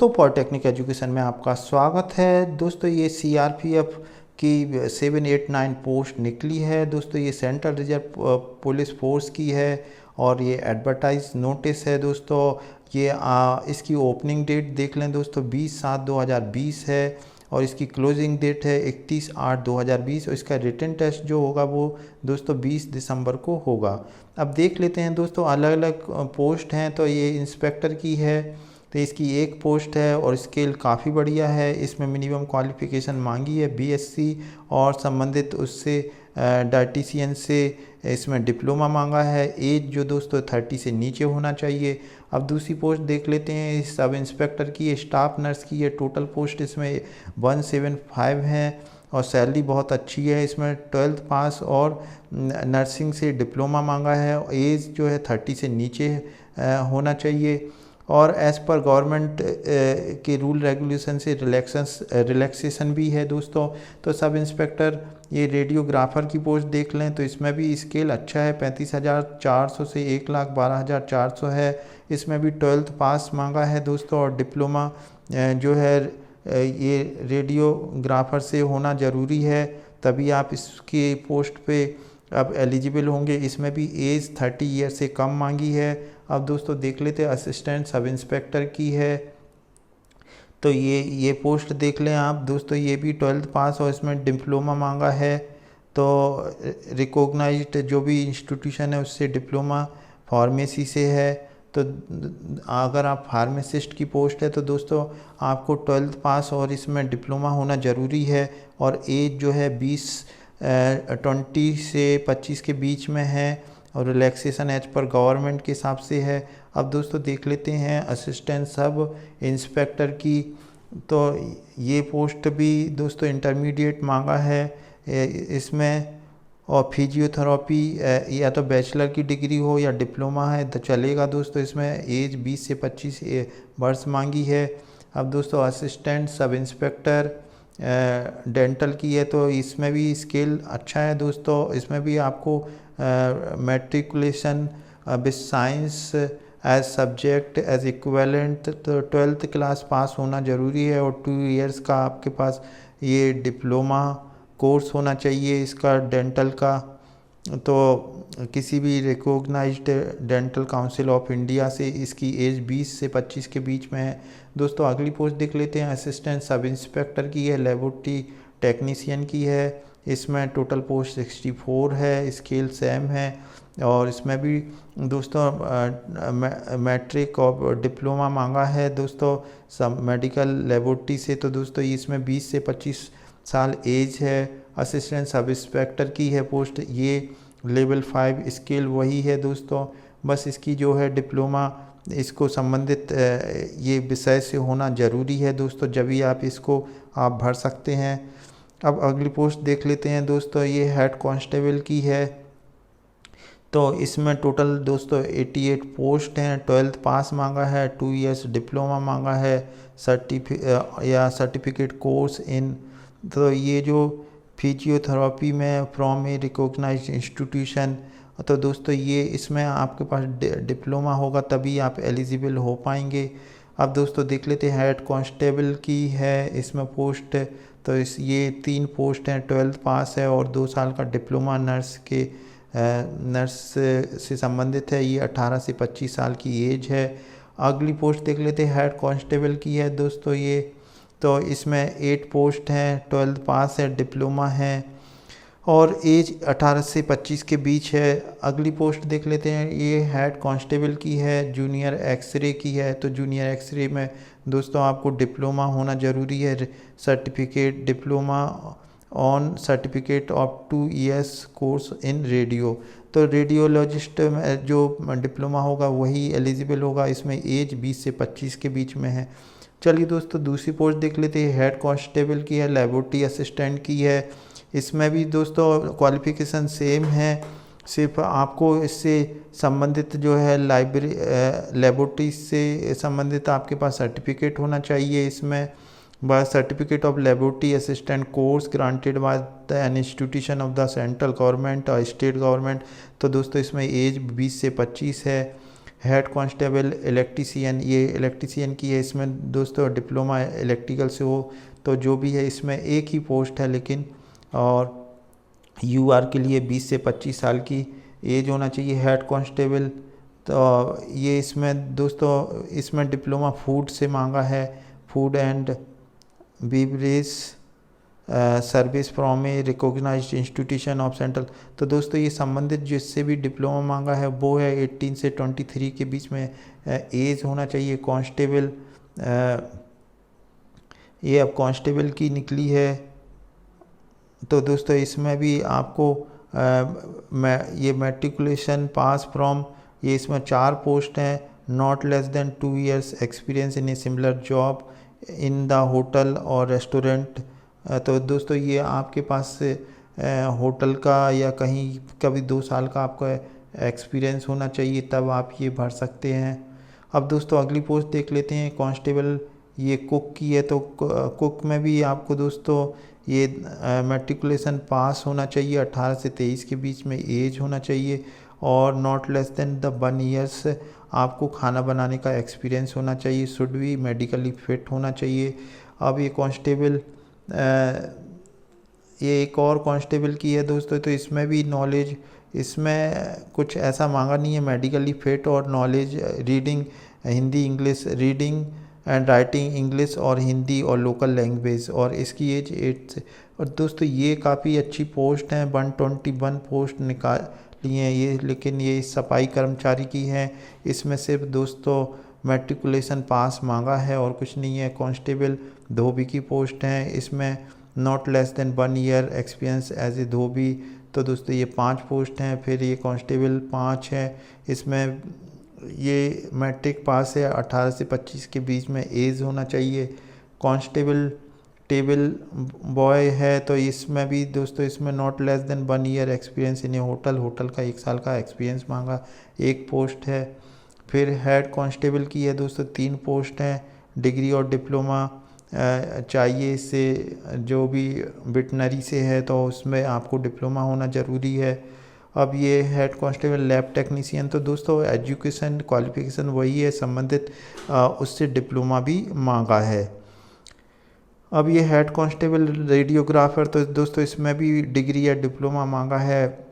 दोस्तों polytechnic education में आपका स्वागत है। दोस्तों ये सीआरपीएफ की 789 पोस्ट निकली है। दोस्तों ये सेंट्रल रिजर्व पुलिस फोर्स की है और ये एडवर्टाइज नोटिस है। दोस्तों ये इसकी ओपनिंग डेट देख लें दोस्तों 20/7/2020 है और इसकी क्लोजिंग डेट है 31/8/2020 और इसका रिटन टेस्ट जो होगा वो दोस्तों 20 दिसंबर को होगा। अब देख लेते हैं दोस्तों अलग अलग पोस्ट हैं। तो ये इंस्पेक्टर की है, तो इसकी एक पोस्ट है और स्केल काफ़ी बढ़िया है। इसमें मिनिमम क्वालिफ़िकेशन मांगी है बीएससी और संबंधित उससे डायटीशियन से इसमें डिप्लोमा मांगा है। एज जो दोस्तों 30 से नीचे होना चाहिए। अब दूसरी पोस्ट देख लेते हैं सब इंस्पेक्टर की, स्टाफ नर्स की है। टोटल पोस्ट इसमें 175 हैं और सैलरी बहुत अच्छी है। इसमें 12th पास और नर्सिंग से डिप्लोमा मांगा है। एज जो है 30 से नीचे होना चाहिए और एज़ पर गवर्नमेंट के रूल रेगुलेशन से रिलैक्सेशन भी है दोस्तों। तो सब इंस्पेक्टर ये रेडियोग्राफर की पोस्ट देख लें तो इसमें भी स्केल अच्छा है, 35,400 से 1,12,400 है। इसमें भी 12th पास मांगा है दोस्तों और डिप्लोमा जो है ये रेडियोग्राफर से होना ज़रूरी है, तभी आप इसकी पोस्ट पे अब एलिजिबल होंगे। इसमें भी एज 30 ईयर से कम मांगी है। अब दोस्तों देख लेते हैं असिस्टेंट सब इंस्पेक्टर की है, तो ये पोस्ट देख लें आप दोस्तों। ये भी 12th पास और इसमें डिप्लोमा मांगा है। तो रिकॉग्नाइज्ड जो भी इंस्टीट्यूशन है उससे डिप्लोमा फार्मेसी से है। तो अगर आप फार्मासिस्ट की पोस्ट है तो दोस्तों आपको 12th पास और इसमें डिप्लोमा होना ज़रूरी है और एज जो है 20 से 25 के बीच में है और रिलैक्सेशन एज पर गवर्नमेंट के हिसाब से है। अब दोस्तों देख लेते हैं असिस्टेंट सब इंस्पेक्टर की, तो ये पोस्ट भी दोस्तों इंटरमीडिएट मांगा है इसमें और फिजियोथेरेपी या तो बैचलर की डिग्री हो या डिप्लोमा है तो चलेगा दोस्तों। इसमें एज 20 से 25 वर्ष मांगी है। अब दोस्तों असिस्टेंट सब इंस्पेक्टर डेंटल की है, तो इसमें भी स्केल अच्छा है दोस्तों। इसमें भी आपको matriculation with science as subject as equivalent तो 12th क्लास पास होना ज़रूरी है और 2 इयर्स का आपके पास ये डिप्लोमा कोर्स होना चाहिए इसका डेंटल का। तो किसी भी recognised dental council of India से इसकी एज 20 से 25 के बीच में है दोस्तों। अगली पोस्ट देख लेते हैं असिस्टेंट सब इंस्पेक्टर की है, लेबोरेटरी टेक्नीशियन की है। इसमें टोटल पोस्ट 64 है, स्केल सेम है और इसमें भी दोस्तों मैट्रिक और डिप्लोमा मांगा है दोस्तों सब मेडिकल लेबोरेटरी से। तो दोस्तों इसमें 20 से 25 साल एज है। असिस्टेंट सब इंस्पेक्टर की है पोस्ट, ये लेवल 5 स्केल वही है दोस्तों। बस इसकी जो है डिप्लोमा इसको संबंधित ये विषय से होना ज़रूरी है दोस्तों, जब भी आप इसको आप भर सकते हैं। अब अगली पोस्ट देख लेते हैं दोस्तों, ये हेड कांस्टेबल की है। तो इसमें टोटल दोस्तों 88 पोस्ट हैं। 12th पास मांगा है, 2 इयर्स डिप्लोमा मांगा है, सर्टिफिकेट कोर्स इन। तो ये जो फिजियोथेरेपी में फ्रॉम ए रिकॉग्नाइज्ड इंस्टीट्यूशन, तो दोस्तों ये इसमें आपके पास डिप्लोमा होगा तभी आप एलिजिबल हो पाएंगे। अब दोस्तों देख लेते हैं हेड कांस्टेबल की है इसमें पोस्ट, तो ये 3 पोस्ट हैं। 12th पास है और 2 साल का डिप्लोमा नर्स से संबंधित है। ये 18 से 25 साल की एज है। अगली पोस्ट देख लेते हैं हेड कांस्टेबल की है दोस्तों ये, तो इसमें 8 पोस्ट हैं। 12th पास है, डिप्लोमा है और एज 18 से 25 के बीच है। अगली पोस्ट देख लेते हैं, ये हेड कांस्टेबल की है, जूनियर एक्सरे की है। तो जूनियर एक्सरे में दोस्तों आपको डिप्लोमा होना ज़रूरी है, certificate diploma on certificate of 2 years course in radio. तो रेडियोलॉजिस्ट में जो डिप्लोमा होगा वही एलिजिबल होगा। इसमें एज 20 से 25 के बीच में है। चलिए दोस्तों दूसरी पोस्ट देख लेते हैं, हेड कांस्टेबल की है, लेबोरेटरी असिस्टेंट की है। इसमें भी दोस्तों क्वालिफ़िकेशन सेम है, सिर्फ आपको इससे संबंधित जो है लेबोरेटरी से संबंधित आपके पास सर्टिफिकेट होना चाहिए। इसमें बस certificate of laboratory assistant course granted by the an institution of the central government और स्टेट गवर्नमेंट। तो दोस्तों इसमें एज 20 से 25 है। हेड कांस्टेबल इलेक्ट्रीशियन, ये इलेक्ट्रीशियन की है। इसमें दोस्तों डिप्लोमा इलेक्ट्रिकल से हो तो जो भी है, इसमें एक ही पोस्ट है लेकिन। और यूआर के लिए 20 से 25 साल की एज होना चाहिए। हेड कांस्टेबल तो ये इसमें दोस्तों इसमें डिप्लोमा फूड से मांगा है, food and beverage service from a recognised institution of central. तो दोस्तों ये संबंधित जिससे भी डिप्लोमा मांगा है वो है 18 से 23 के बीच में एज होना चाहिए। कांस्टेबल ये अब कांस्टेबल की निकली है। तो दोस्तों इसमें भी आपको ये मैट्रिकुलेशन पास फ्रॉम, ये इसमें 4 पोस्ट हैं। Not less then 2 years experience in a similar job in the hotel और रेस्टोरेंट। तो दोस्तों ये आपके पास से होटल का या कहीं का भी 2 साल का आपका एक्सपीरियंस होना चाहिए, तब आप ये भर सकते हैं। अब दोस्तों अगली पोस्ट देख लेते हैं कांस्टेबल, ये कुक की है। तो कुक में भी आपको दोस्तों ये मैट्रिकुलेशन पास होना चाहिए, 18 से 23 के बीच में एज होना चाहिए, और not less then the 1 years आपको खाना बनाने का एक्सपीरियंस होना चाहिए। शुड भी मेडिकली फिट होना चाहिए। अब ये कांस्टेबल ये एक और कांस्टेबल की है दोस्तों, तो इसमें भी नॉलेज, इसमें कुछ ऐसा मांगा नहीं है, मेडिकली फिट और knowledge reading Hindi English, reading and writing English और हिंदी और लोकल लैंग्वेज, और इसकी एज 8 से। और दोस्तों ये काफ़ी अच्छी पोस्ट हैं, 121 पोस्ट निकाली हैं ये, लेकिन ये सफाई कर्मचारी की हैं। इसमें सिर्फ दोस्तों मैट्रिकुलेशन पास मांगा है और कुछ नहीं है। कांस्टेबल धोबी की पोस्ट हैं, इसमें not less than 1 year experience as a dhobi. तो दोस्तों ये 5 पोस्ट हैं। फिर ये कांस्टेबल 5 है, इसमें ये मैट्रिक पास है, 18 से 25 के बीच में एज होना चाहिए। कांस्टेबल टेबल बॉय है, तो इसमें भी दोस्तों इसमें not less than 1 year experience in hotel का 1 साल का एक्सपीरियंस मांगा, 1 पोस्ट है। फिर हेड कांस्टेबल की है दोस्तों, 3 पोस्ट हैं। डिग्री और डिप्लोमा चाहिए, इससे जो भी वेटनरी से है तो उसमें आपको डिप्लोमा होना ज़रूरी है। अब ये हेड कांस्टेबल लैब टेक्नीशियन, तो दोस्तों एजुकेशन क्वालिफिकेशन वही है संबंधित, उससे डिप्लोमा भी मांगा है। अब ये हेड कांस्टेबल रेडियोग्राफर, तो दोस्तों इसमें भी डिग्री या डिप्लोमा मांगा है।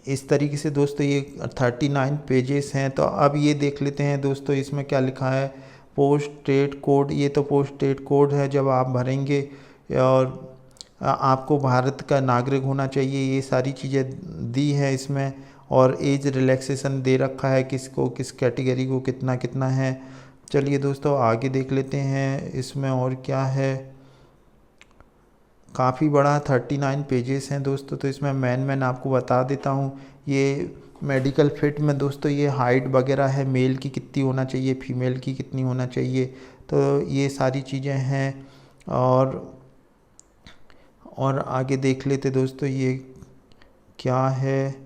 इस तरीके से दोस्तों ये 39 पेजेस हैं। तो अब ये देख लेते हैं दोस्तों इसमें क्या लिखा है। पोस्ट स्टेट कोड, ये तो पोस्ट स्टेट कोड है जब आप भरेंगे, और आपको भारत का नागरिक होना चाहिए, ये सारी चीज़ें दी है इसमें। और एज रिलैक्सेशन दे रखा है किसको, किस कैटेगरी को कितना कितना है। चलिए दोस्तों आगे देख लेते हैं इसमें और क्या है। काफ़ी बड़ा 39 पेजेस हैं दोस्तों। तो इसमें मैन आपको बता देता हूँ। ये मेडिकल फिट में दोस्तों ये हाइट वगैरह है, मेल की कितनी होना चाहिए, फीमेल की कितनी होना चाहिए, तो ये सारी चीज़ें हैं। और आगे देख लेते दोस्तों ये क्या है।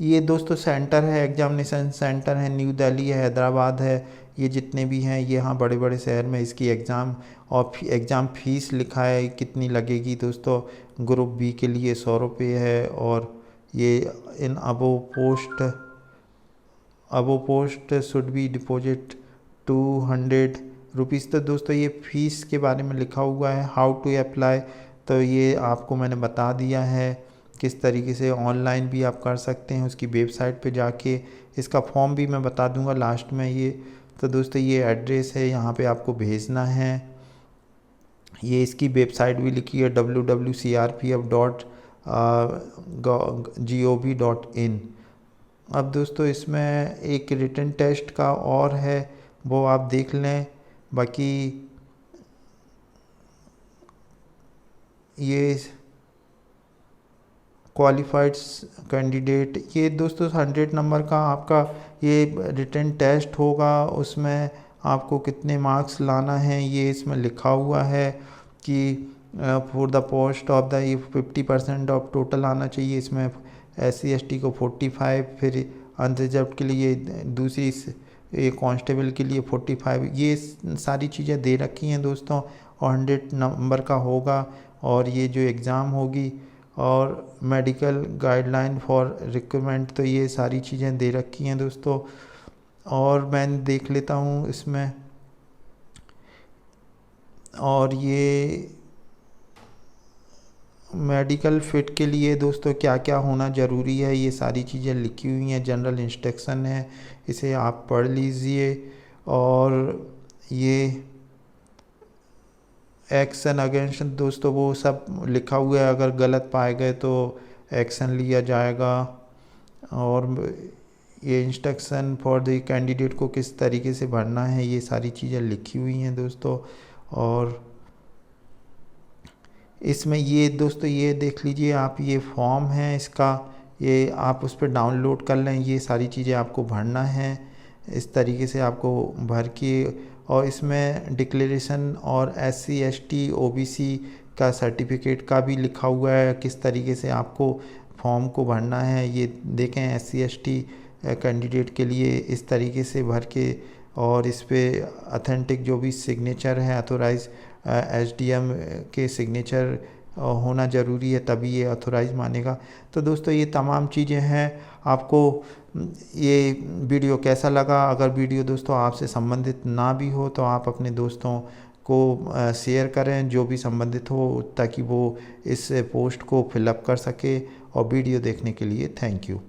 ये दोस्तों सेंटर है, एग्जामिनेशन सेंटर है, न्यू दिल्ली है, हैदराबाद है, ये जितने भी हैं ये यहाँ बड़े बड़े शहर में इसकी एग्ज़ाम, और एग्ज़ाम फीस लिखा है कितनी लगेगी दोस्तों। ग्रुप बी के लिए 100 रुपये है, और ये in above post should be deposit 200 rupees. तो दोस्तों ये फ़ीस के बारे में लिखा हुआ है। हाउ टू अप्लाई, तो ये आपको मैंने बता दिया है किस तरीके से ऑनलाइन भी आप कर सकते हैं, उसकी वेबसाइट पे जाके। इसका फॉर्म भी मैं बता दूंगा लास्ट में ये। तो दोस्तों ये एड्रेस है, यहाँ पे आपको भेजना है। ये इसकी वेबसाइट भी लिखी है www.crpf.gov.in। अब दोस्तों इसमें एक रिटन टेस्ट का और है, वो आप देख लें। बाकी ये क्वालिफाइड कैंडिडेट, ये दोस्तों 100 नंबर का आपका ये रिटन टेस्ट होगा। उसमें आपको कितने मार्क्स लाना है ये इसमें लिखा हुआ है कि for the post of the, ये 50% ऑफ टोटल आना चाहिए। इसमें SC ST को 45, फिर अनरिजर्व के लिए दूसरी ये कांस्टेबल के लिए 45, ये सारी चीज़ें दे रखी हैं दोस्तों। और 100 नंबर का होगा, और ये जो एग्ज़ाम होगी, और मेडिकल गाइडलाइन फॉर रिक्वायरमेंट, तो ये सारी चीज़ें दे रखी हैं दोस्तों। और मैं देख लेता हूँ इसमें, और ये मेडिकल फ़िट के लिए दोस्तों क्या क्या होना ज़रूरी है, ये सारी चीज़ें लिखी हुई हैं, जनरल इंस्ट्रक्शन है, इसे आप पढ़ लीजिए। और ये एक्शन अगेंस्ट दोस्तों वो सब लिखा हुआ है, अगर गलत पाए गए तो एक्शन लिया जाएगा। और ये इंस्ट्रक्शन फॉर द कैंडिडेट को किस तरीके से भरना है, ये सारी चीज़ें लिखी हुई हैं दोस्तों। और इसमें ये दोस्तों ये देख लीजिए आप, ये फॉर्म है इसका, ये आप उस पर डाउनलोड कर लें, ये सारी चीज़ें आपको भरना है इस तरीके से आपको भर के। और इसमें डिक्लेरेशन और SC ST OBC का सर्टिफिकेट का भी लिखा हुआ है, किस तरीके से आपको फॉर्म को भरना है। ये देखें SC ST कैंडिडेट के लिए इस तरीके से भर के, और इस पर अथेंटिक जो भी सिग्नेचर है अथोराइज SDM के सिग्नेचर होना ज़रूरी है, तभी ये ऑथोराइज मानेगा। तो दोस्तों ये तमाम चीज़ें हैं। आपको ये वीडियो कैसा लगा? अगर वीडियो दोस्तों आपसे संबंधित ना भी हो तो आप अपने दोस्तों को शेयर करें जो भी संबंधित हो, ताकि वो इस पोस्ट को फिलअप कर सके। और वीडियो देखने के लिए थैंक यू।